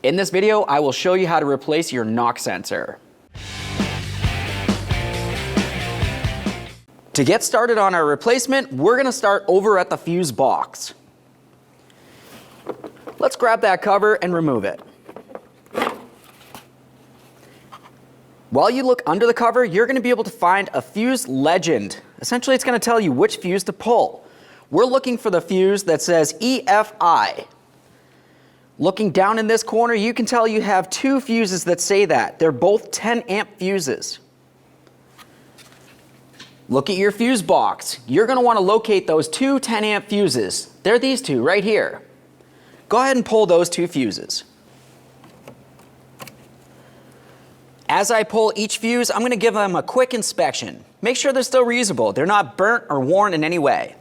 In this video, I will show you how to replace your knock sensor. To get started on our replacement, we're going to start over at the fuse box. Let's grab that cover and remove it. While you look under the cover, you're going to be able to find a fuse legend. Essentially, it's going to tell you which fuse to pull. We're looking for the fuse that says EFI. Looking down in this corner, you can tell you have two fuses that say that. They're both 10 amp fuses. Look at your fuse box. You're going to want to locate those two 10 amp fuses. They're these two right here. Go ahead and pull those two fuses. As I pull each fuse, I'm going to give them a quick inspection. Make sure they're still reusable. They're not burnt or worn in any way.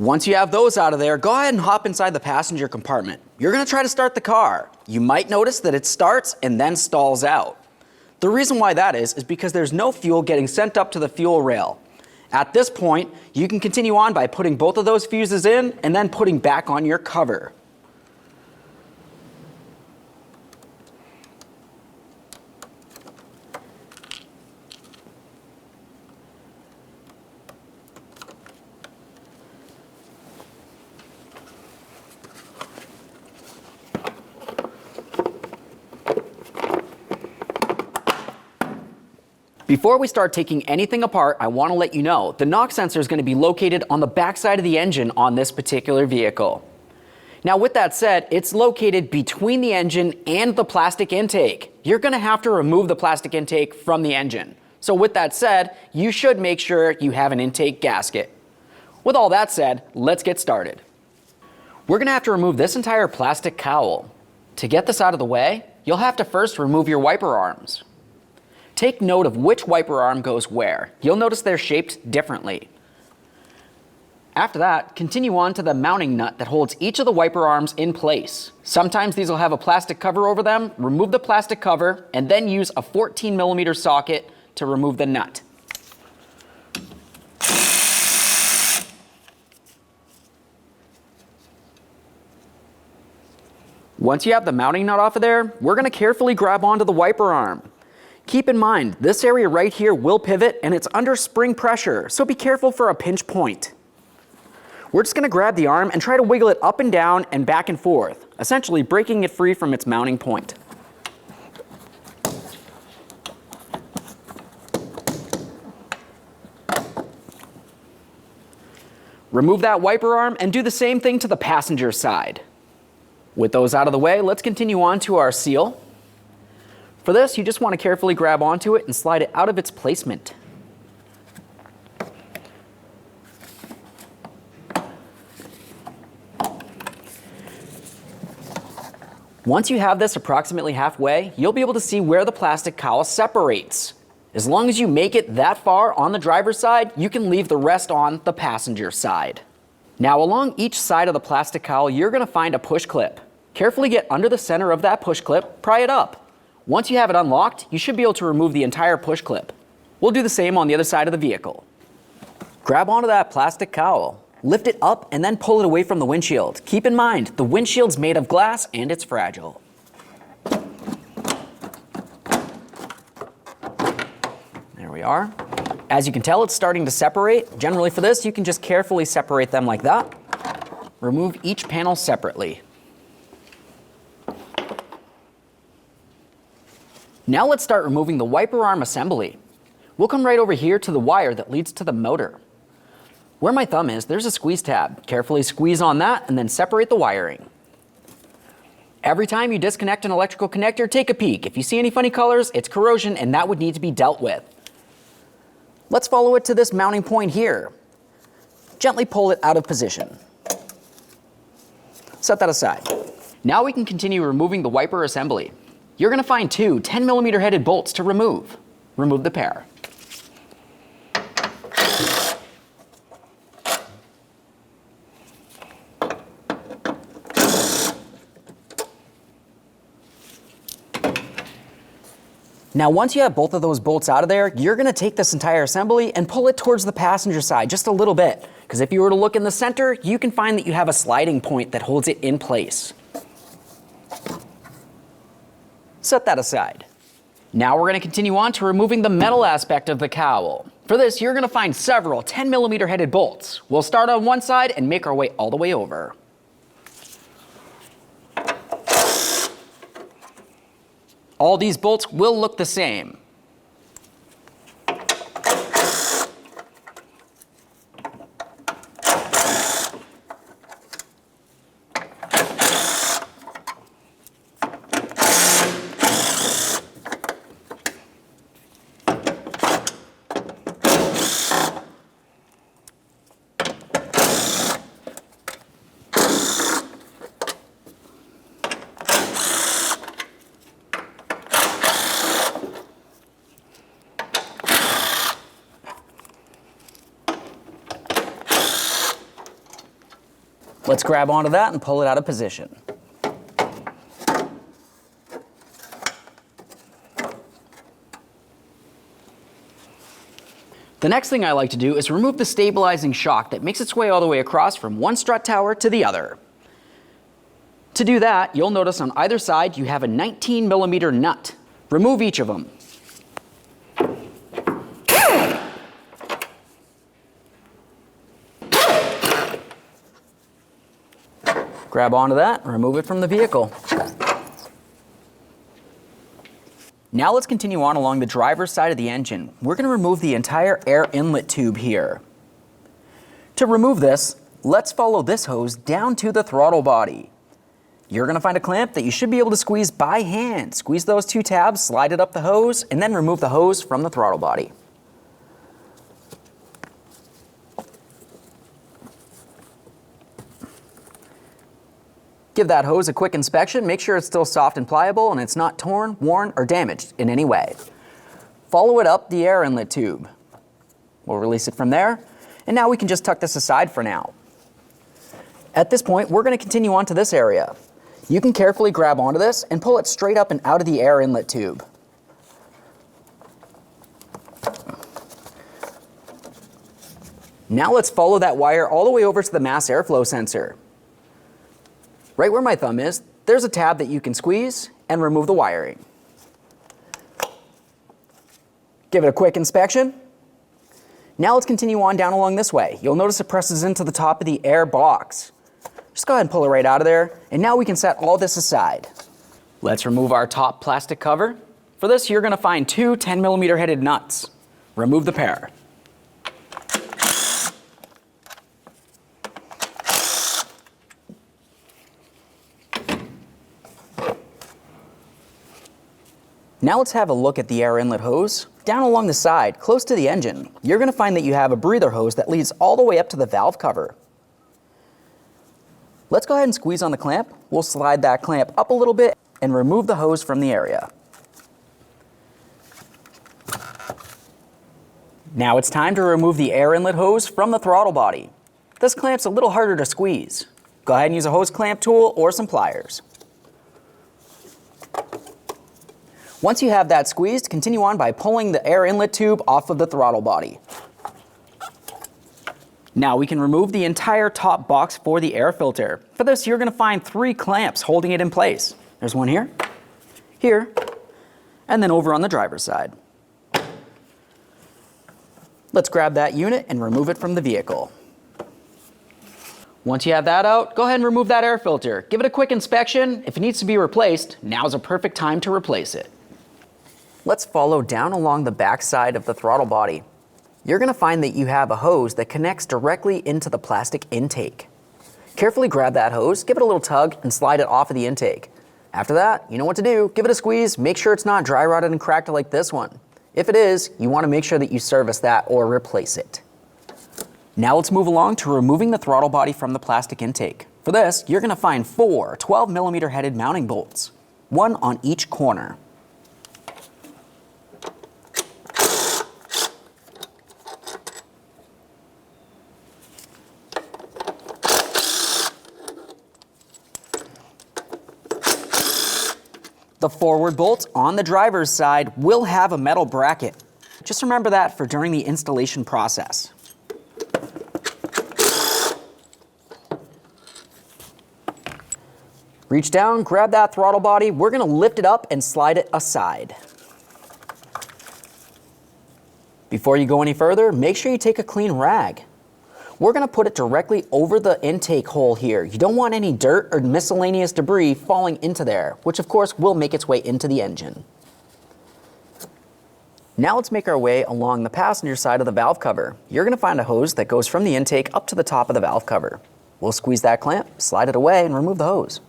Once you have those out of there, go ahead and hop inside the passenger compartment. You're going to try to start the car. You might notice that it starts and then stalls out. The reason why that is because there's no fuel getting sent up to the fuel rail. At this point, you can continue on by putting both of those fuses in and then putting back on your cover. Before we start taking anything apart, I want to let you know the knock sensor is going to be located on the back side of the engine on this particular vehicle. Now with that said, it's located between the engine and the plastic intake. You're going to have to remove the plastic intake from the engine. So with that said, you should make sure you have an intake gasket. With all that said, let's get started. We're going to have to remove this entire plastic cowl. To get this out of the way, you'll have to first remove your wiper arms. Take note of which wiper arm goes where. You'll notice they're shaped differently. After that, continue on to the mounting nut that holds each of the wiper arms in place. Sometimes these will have a plastic cover over them. Remove the plastic cover and then use a 14mm socket to remove the nut. Once you have the mounting nut off of there, we're going to carefully grab onto the wiper arm. Keep in mind, this area right here will pivot and it's under spring pressure, so be careful for a pinch point. We're just going to grab the arm and try to wiggle it up and down and back and forth, essentially breaking it free from its mounting point. Remove that wiper arm and do the same thing to the passenger side. With those out of the way, let's continue on to our seal. For this, you just want to carefully grab onto it and slide it out of its placement. Once you have this approximately halfway, you'll be able to see where the plastic cowl separates. As long as you make it that far on the driver's side, you can leave the rest on the passenger side. Now along each side of the plastic cowl, you're going to find a push clip. Carefully get under the center of that push clip, pry it up. Once you have it unlocked, you should be able to remove the entire push clip. We'll do the same on the other side of the vehicle. Grab onto that plastic cowl, lift it up, and then pull it away from the windshield. Keep in mind, the windshield's made of glass and it's fragile. There we are. As you can tell, it's starting to separate. Generally for this, you can just carefully separate them like that. Remove each panel separately. Now let's start removing the wiper arm assembly. We'll come right over here to the wire that leads to the motor. Where my thumb is, there's a squeeze tab. Carefully squeeze on that and then separate the wiring. Every time you disconnect an electrical connector, take a peek. If you see any funny colors, it's corrosion and that would need to be dealt with. Let's follow it to this mounting point here. Gently pull it out of position. Set that aside. Now we can continue removing the wiper assembly. You're going to find two 10mm headed bolts to remove. Remove the pair. Now once you have both of those bolts out of there, you're going to take this entire assembly and pull it towards the passenger side just a little bit. because if you were to look in the center, you can find that you have a sliding point that holds it in place. Set that aside. Now we're going to continue on to removing the metal aspect of the cowl. For this, you're going to find several 10mm headed bolts. We'll start on one side and make our way all the way over. All these bolts will look the same. Let's grab onto that and pull it out of position. The next thing I like to do is remove the stabilizing shock that makes its way all the way across from one strut tower to the other. To do that, you'll notice on either side you have a 19mm nut. Remove each of them. Grab onto that and remove it from the vehicle. Now let's continue on along the driver's side of the engine. We're going to remove the entire air inlet tube here. To remove this, let's follow this hose down to the throttle body. You're going to find a clamp that you should be able to squeeze by hand. Squeeze those two tabs, slide it up the hose, and then remove the hose from the throttle body. Give that hose a quick inspection, make sure it's still soft and pliable and it's not torn, worn, or damaged in any way. Follow it up the air inlet tube. We'll release it from there, and now we can just tuck this aside for now. At this point, we're going to continue on to this area. You can carefully grab onto this and pull it straight up and out of the air inlet tube. Now let's follow that wire all the way over to the mass airflow sensor. Right where my thumb is, there's a tab that you can squeeze and remove the wiring. Give it a quick inspection. Now let's continue on down along this way. You'll notice it presses into the top of the air box. Just go ahead and pull it right out of there, and now we can set all this aside. Let's remove our top plastic cover. For this, you're going to find two 10mm headed nuts. Remove the pair. Now let's have a look at the air inlet hose. Down along the side, close to the engine, you're going to find that you have a breather hose that leads all the way up to the valve cover. Let's go ahead and squeeze on the clamp. We'll slide that clamp up a little bit and remove the hose from the area. Now it's time to remove the air inlet hose from the throttle body. This clamp's a little harder to squeeze. Go ahead and use a hose clamp tool or some pliers. Once you have that squeezed, continue on by pulling the air inlet tube off of the throttle body. Now we can remove the entire top box for the air filter. For this, you're going to find 3 clamps holding it in place. There's one here, here, and then over on the driver's side. Let's grab that unit and remove it from the vehicle. Once you have that out, go ahead and remove that air filter. Give it a quick inspection. If it needs to be replaced, now's a perfect time to replace it. Let's follow down along the back side of the throttle body. You're going to find that you have a hose that connects directly into the plastic intake. Carefully grab that hose, give it a little tug, and slide it off of the intake. After that, you know what to do. Give it a squeeze, make sure it's not dry rotted and cracked like this one. If it is, you want to make sure that you service that or replace it. Now let's move along to removing the throttle body from the plastic intake. For this, you're going to find 4 12mm headed mounting bolts, one on each corner. The forward bolt on the driver's side will have a metal bracket. Just remember that for during the installation process. Reach down, grab that throttle body. We're going to lift it up and slide it aside. Before you go any further, make sure you take a clean rag. We're going to put it directly over the intake hole here. You don't want any dirt or miscellaneous debris falling into there, which of course will make its way into the engine. Now let's make our way along the passenger side of the valve cover. You're going to find a hose that goes from the intake up to the top of the valve cover. We'll squeeze that clamp, slide it away, and remove the hose.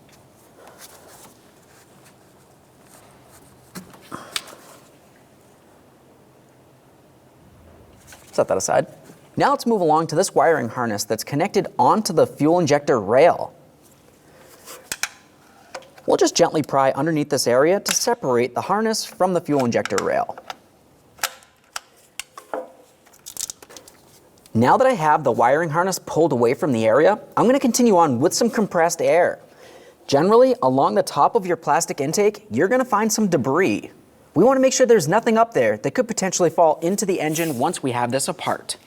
Set that aside. Now let's move along to this wiring harness that's connected onto the fuel injector rail. We'll just gently pry underneath this area to separate the harness from the fuel injector rail. Now that I have the wiring harness pulled away from the area, I'm going to continue on with some compressed air. Generally, along the top of your plastic intake, you're going to find some debris. We want to make sure there's nothing up there that could potentially fall into the engine once we have this apart.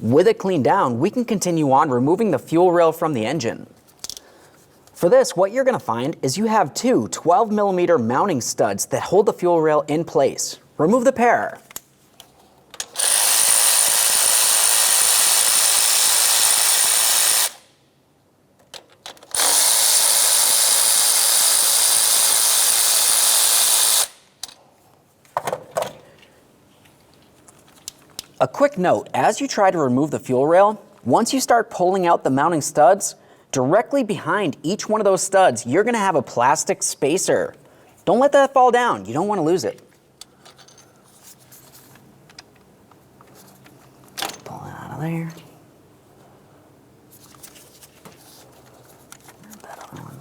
With it cleaned down, we can continue on removing the fuel rail from the engine. For this, what you're going to find is you have two 12mm mounting studs that hold the fuel rail in place. Remove the pair. A quick note, as you try to remove the fuel rail, once you start pulling out the mounting studs, directly behind each one of those studs, you're going to have a plastic spacer. Don't let that fall down. You don't want to lose it. Pull it out of there. That other one.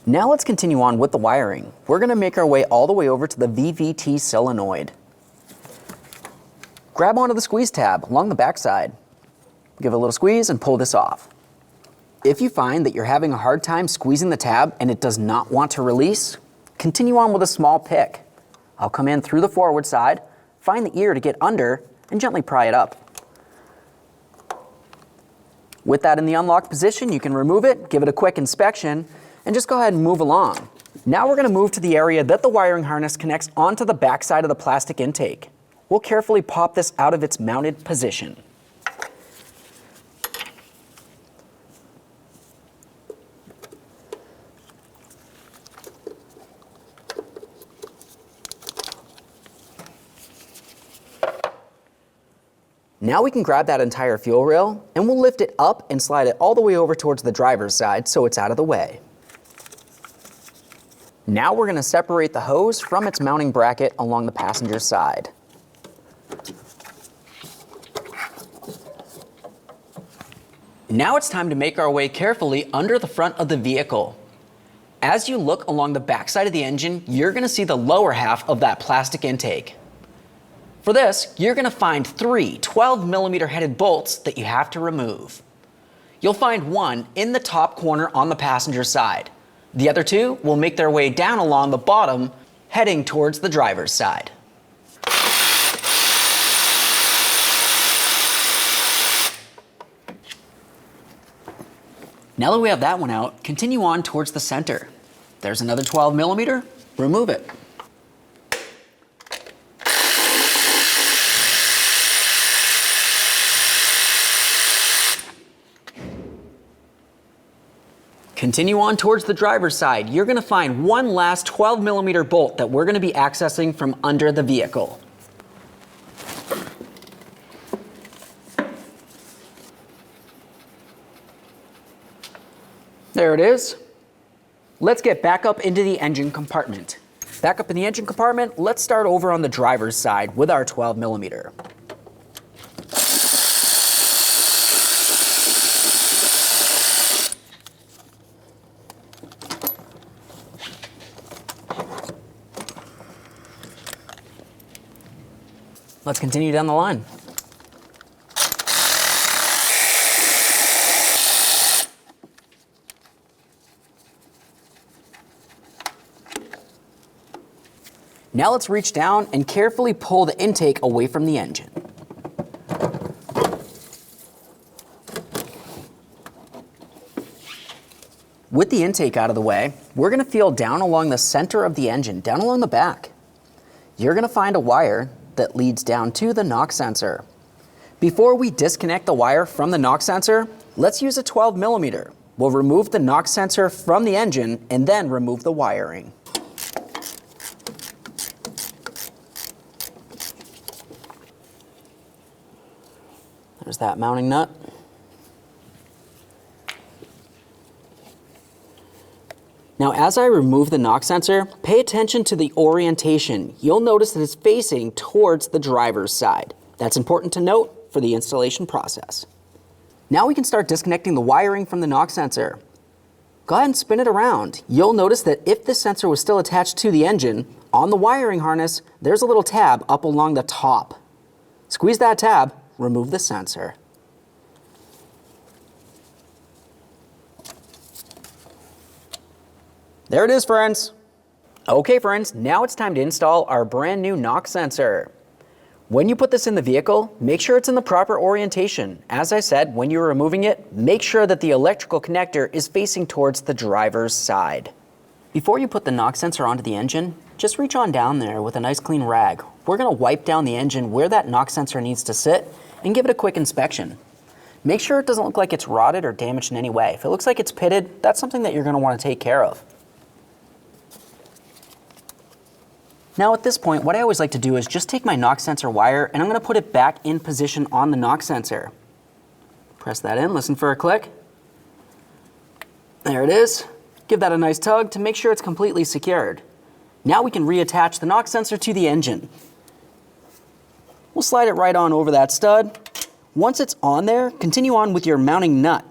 Now let's continue on with the wiring. We're going to make our way all the way over to the VVT solenoid. Grab onto the squeeze tab along the backside. Give it a little squeeze and pull this off. If you find that you're having a hard time squeezing the tab and it does not want to release, continue on with a small pick. I'll come in through the forward side, find the ear to get under, and gently pry it up. With that in the unlocked position, you can remove it, give it a quick inspection, and just go ahead and move along. Now we're going to move to the area that the wiring harness connects onto the back side of the plastic intake. We'll carefully pop this out of its mounted position. Now we can grab that entire fuel rail and we'll lift it up and slide it all the way over towards the driver's side so it's out of the way. Now we're going to separate the hose from its mounting bracket along the passenger side. Now it's time to make our way carefully under the front of the vehicle. As you look along the backside of the engine, you're going to see the lower half of that plastic intake. For this, you're going to find three 12mm headed bolts that you have to remove. You'll find one in the top corner on the passenger side. The other two will make their way down along the bottom, heading towards the driver's side. Now that we have that one out, continue on towards the center. There's another 12mm, remove it. Continue on towards the driver's side. You're going to find one last 12mm bolt that we're going to be accessing from under the vehicle. There it is. Let's get back up into the engine compartment. Back up in the engine compartment, let's start over on the driver's side with our 12mm. Let's continue down the line. Now let's reach down and carefully pull the intake away from the engine. With the intake out of the way, we're going to feel down along the center of the engine, down along the back. You're going to find a wire that leads down to the knock sensor. Before we disconnect the wire from the knock sensor, let's use a 12mm. We'll remove the knock sensor from the engine and then remove the wiring. There's that mounting nut. Now, as I remove the knock sensor, pay attention to the orientation. You'll notice that it's facing towards the driver's side. That's important to note for the installation process. Now we can start disconnecting the wiring from the knock sensor. Go ahead and spin it around. You'll notice that if this sensor was still attached to the engine, on the wiring harness, there's a little tab up along the top. Squeeze that tab, remove the sensor. There it is, friends. Okay, friends, now it's time to install our brand new knock sensor. When you put this in the vehicle, make sure it's in the proper orientation. As I said, when you're removing it, make sure that the electrical connector is facing towards the driver's side. Before you put the knock sensor onto the engine, just reach on down there with a nice clean rag. We're going to wipe down the engine where that knock sensor needs to sit and give it a quick inspection. Make sure it doesn't look like it's rotted or damaged in any way. If it looks like it's pitted, that's something that you're going to want to take care of. Now at this point, what I always like to do is just take my knock sensor wire and I'm going to put it back in position on the knock sensor. Press that in, listen for a click. There it is. Give that a nice tug to make sure it's completely secured. Now we can reattach the knock sensor to the engine. We'll slide it right on over that stud. Once it's on there, continue on with your mounting nut.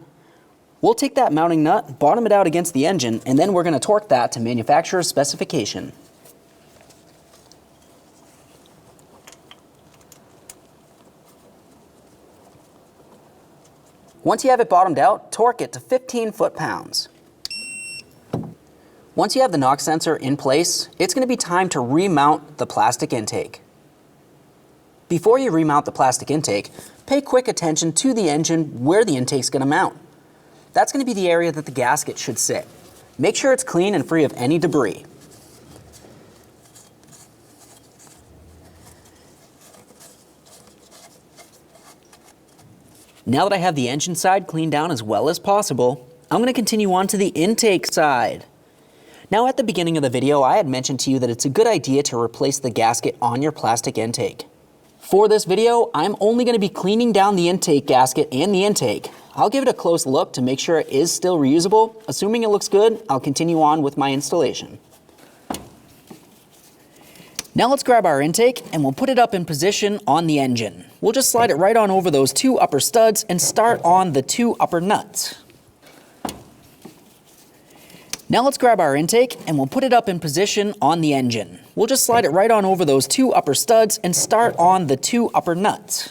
We'll take that mounting nut, bottom it out against the engine, and then we're going to torque that to manufacturer's specification. Once you have it bottomed out, torque it to 15 foot-pounds. Once you have the knock sensor in place, it's going to be time to remount the plastic intake. Before you remount the plastic intake, pay quick attention to the engine where the intake's going to mount. That's going to be the area that the gasket should sit. Make sure it's clean and free of any debris. Now that I have the engine side cleaned down as well as possible, I'm going to continue on to the intake side. Now at the beginning of the video, I had mentioned to you that it's a good idea to replace the gasket on your plastic intake. For this video, I'm only going to be cleaning down the intake gasket and the intake. I'll give it a close look to make sure it is still reusable. Assuming it looks good, I'll continue on with my installation. Now let's grab our intake and we'll put it up in position on the engine. We'll just slide it right on over those two upper studs and start on the two upper nuts. Now let's grab our intake and we'll put it up in position on the engine. We'll just slide it right on over those two upper studs and start on the two upper nuts.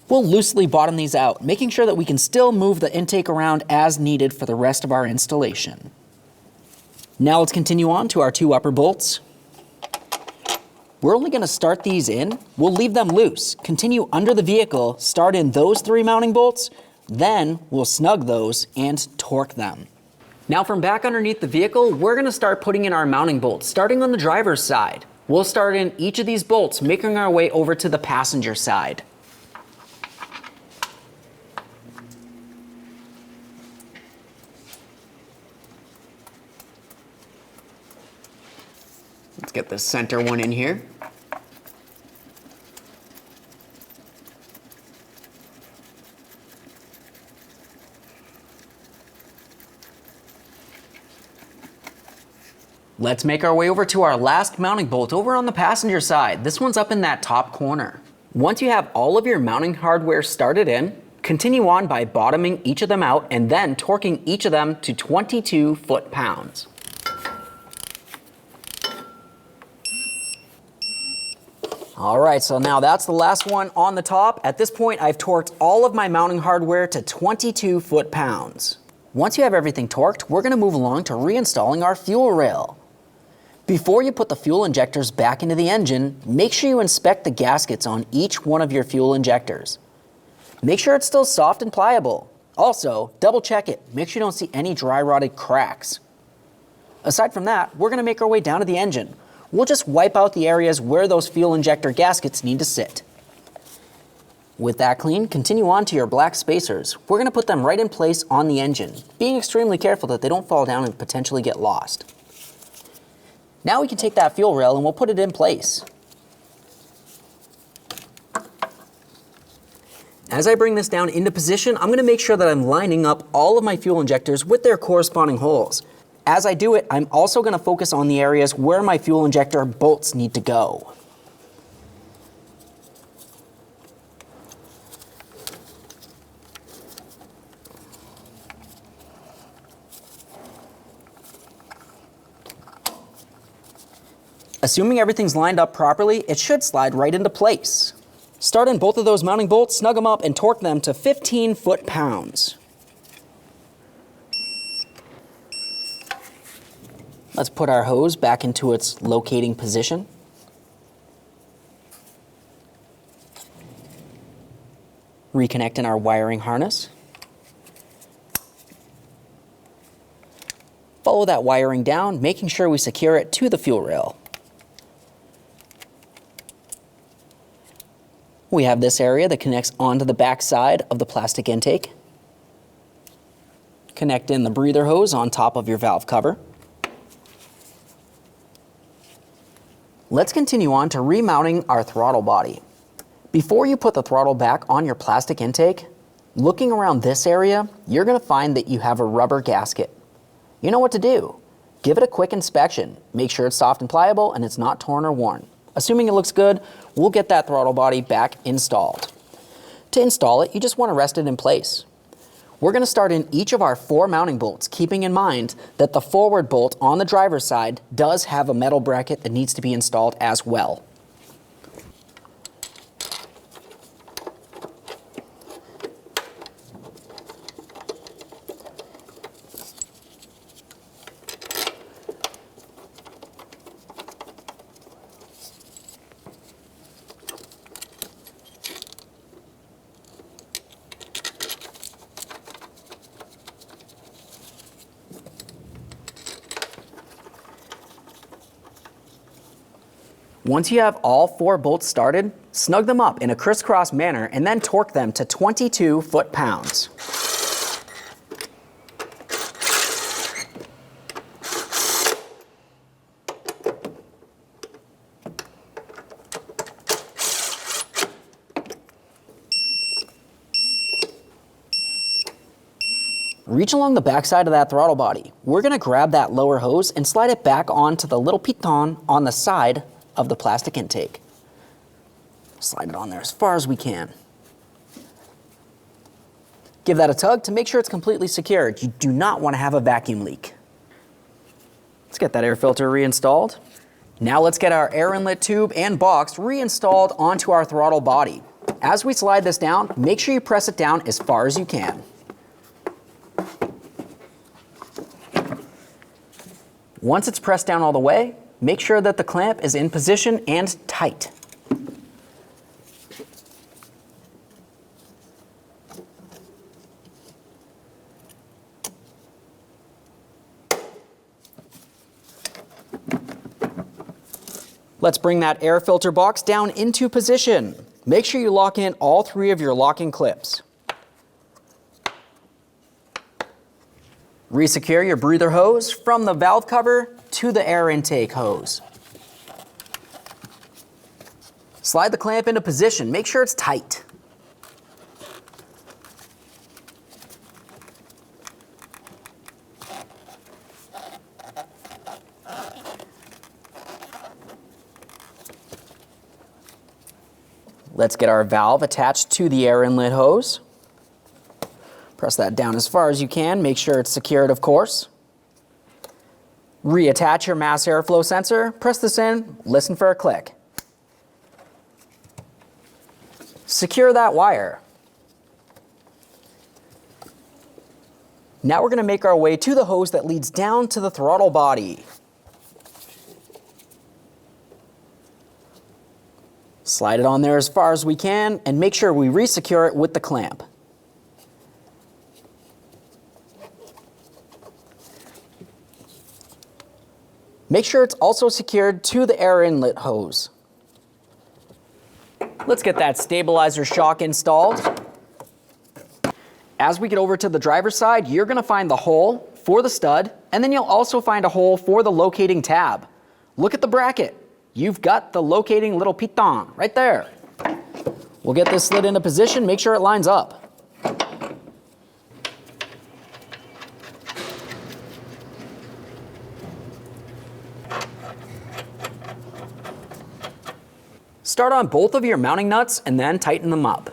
We'll loosely bottom these out, making sure that we can still move the intake around as needed for the rest of our installation. Now let's continue on to our two upper bolts. We're only going to start these in. We'll leave them loose. Continue under the vehicle, start in those three mounting bolts, then we'll snug those and torque them. Now from back underneath the vehicle, we're going to start putting in our mounting bolts, starting on the driver's side. We'll start in each of these bolts, making our way over to the passenger side. Let's get the center one in here. Let's make our way over to our last mounting bolt over on the passenger side. This one's up in that top corner. Once you have all of your mounting hardware started in, continue on by bottoming each of them out and then torquing each of them to 22 foot-pounds. All right, so now that's the last one on the top. At this point, I've torqued all of my mounting hardware to 22 foot-pounds. Once you have everything torqued, we're gonna move along to reinstalling our fuel rail. Before you put the fuel injectors back into the engine, make sure you inspect the gaskets on each one of your fuel injectors. Make sure it's still soft and pliable. Also, double check it. Make sure you don't see any dry rotted cracks. Aside from that, we're gonna make our way down to the engine. We'll just wipe out the areas where those fuel injector gaskets need to sit. With that clean, continue on to your black spacers. We're gonna put them right in place on the engine, being extremely careful that they don't fall down and potentially get lost. Now we can take that fuel rail and we'll put it in place. As I bring this down into position, I'm gonna make sure that I'm lining up all of my fuel injectors with their corresponding holes. As I do it, I'm also gonna focus on the areas where my fuel injector bolts need to go. Assuming everything's lined up properly, it should slide right into place. Start in both of those mounting bolts, snug them up, and torque them to 15 foot-pounds. Let's put our hose back into its locating position. Reconnect in our wiring harness. Follow that wiring down, making sure we secure it to the fuel rail. We have this area that connects onto the back side of the plastic intake. Connect in the breather hose on top of your valve cover. Let's continue on to remounting our throttle body. Before you put the throttle back on your plastic intake, looking around this area, you're gonna find that you have a rubber gasket. You know what to do. Give it a quick inspection. Make sure it's soft and pliable and it's not torn or worn. Assuming it looks good, we'll get that throttle body back installed. To install it, you just wanna rest it in place. We're gonna start in each of our 4 mounting bolts, keeping in mind that the forward bolt on the driver's side does have a metal bracket that needs to be installed as well. Once you have all 4 bolts started, snug them up in a crisscross manner and then torque them to 22 foot-pounds. Reach along the backside of that throttle body. We're gonna grab that lower hose and slide it back onto the little piton on the side of the plastic intake. Slide it on there as far as we can. Give that a tug to make sure it's completely secured. You do not want to have a vacuum leak. Let's get that air filter reinstalled. Now let's get our air inlet tube and box reinstalled onto our throttle body. As we slide this down, make sure you press it down as far as you can. Once it's pressed down all the way, make sure that the clamp is in position and tight. Let's bring that air filter box down into position. Make sure you lock in all 3 of your locking clips. Resecure your breather hose from the valve cover to the air intake hose. Slide the clamp into position. Make sure it's tight. Let's get our valve attached to the air inlet hose. Press that down as far as you can. Make sure it's secured, of course. Reattach your mass airflow sensor. Press this in. Listen for a click. secure that wire. Now we're going to make our way to the hose that leads down to the throttle body. Slide it on there as far as we can and make sure we re-secure it with the clamp. Make sure it's also secured to the air inlet hose. Let's get that stabilizer shock installed. As we get over to the driver's side, you're going to find the hole for the stud, and then you'll also find a hole for the locating tab. Look at the bracket. You've got the locating little piton right there. We'll get this slid into position, make sure it lines up. Start on both of your mounting nuts and then tighten them up.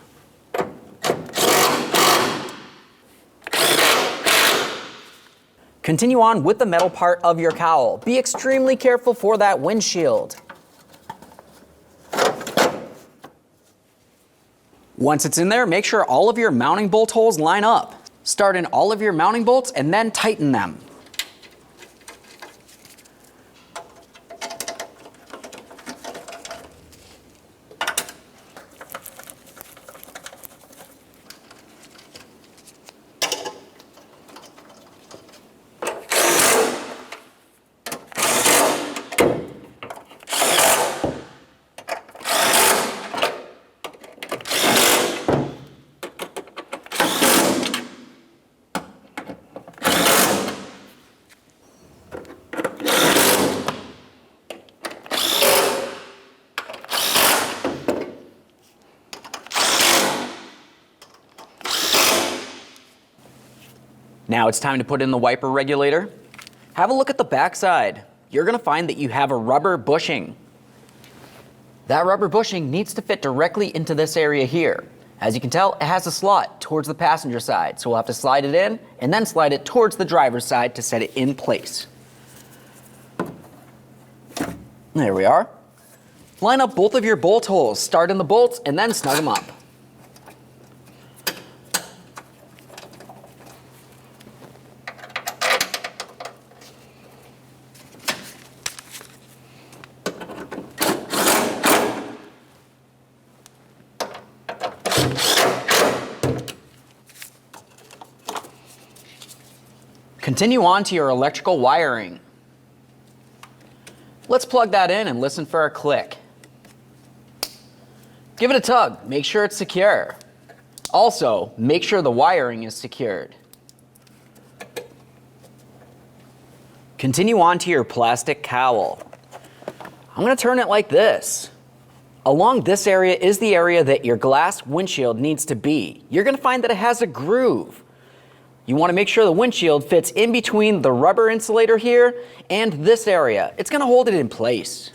Continue on with the metal part of your cowl. Be extremely careful for that windshield. Once it's in there, make sure all of your mounting bolt holes line up. Start in all of your mounting bolts and then tighten them. Now it's time to put in the wiper regulator. Have a look at the back side. You're going to find that you have a rubber bushing. That rubber bushing needs to fit directly into this area here. As you can tell, it has a slot towards the passenger side, so we'll have to slide it in and then slide it towards the driver's side to set it in place. There we are. Line up both of your bolt holes, start in the bolts and then snug them up. Continue on to your electrical wiring. Let's plug that in and listen for a click. Give it a tug, make sure it's secure. Also, make sure the wiring is secured. Continue on to your plastic cowl. I'm going to turn it like this. Along this area is the area that your glass windshield needs to be. You're going to find that it has a groove. You want to make sure the windshield fits in between the rubber insulator here and this area. It's going to hold it in place.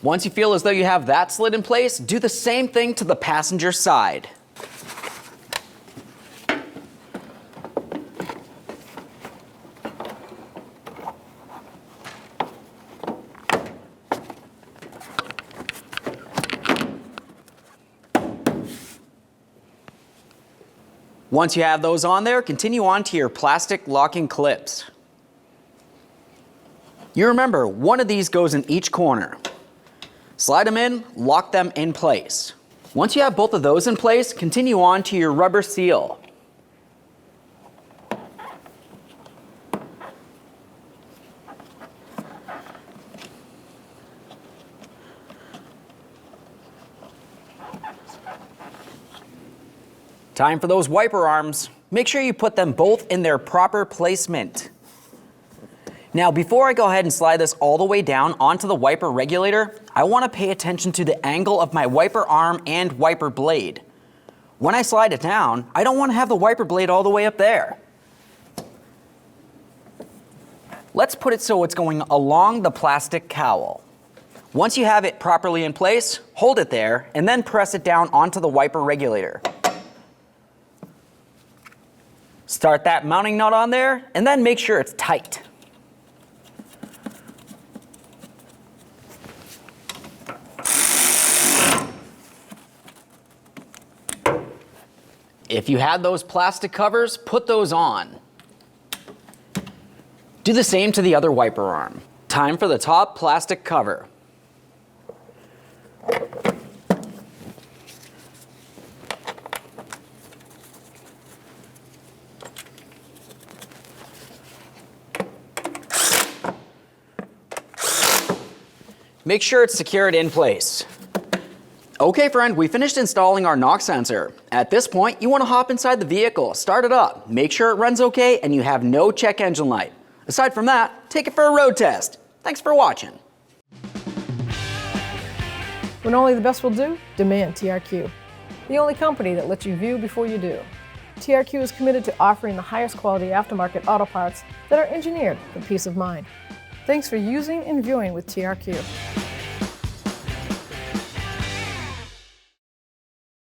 Once you feel as though you have that slid in place, do the same thing to the passenger side. Once you have those on there, continue on to your plastic locking clips. You remember, one of these goes in each corner. Slide them in, lock them in place. Once you have both of those in place, continue on to your rubber seal. Time for those wiper arms. Make sure you put them both in their proper placement. Now, before I go ahead and slide this all the way down onto the wiper regulator, I want to pay attention to the angle of my wiper arm and wiper blade. When I slide it down, I don't want to have the wiper blade all the way up there. Let's put it so it's going along the plastic cowl. Once you have it properly in place, hold it there and then press it down onto the wiper regulator. Start that mounting nut on there, and then make sure it's tight. If you had those plastic covers, put those on. Do the same to the other wiper arm. Time for the top plastic cover. Make sure it's secured in place. Okay friend, we finished installing our knock sensor. At this point, you want to hop inside the vehicle, start it up, make sure it runs okay, and you have no check engine light. Aside from that, take it for a road test. Thanks for watching. When only the best will do, demand TRQ. The only company that lets you view before you do. TRQ is committed to offering the highest quality aftermarket auto parts that are engineered for peace of mind. Thanks for using and viewing with TRQ.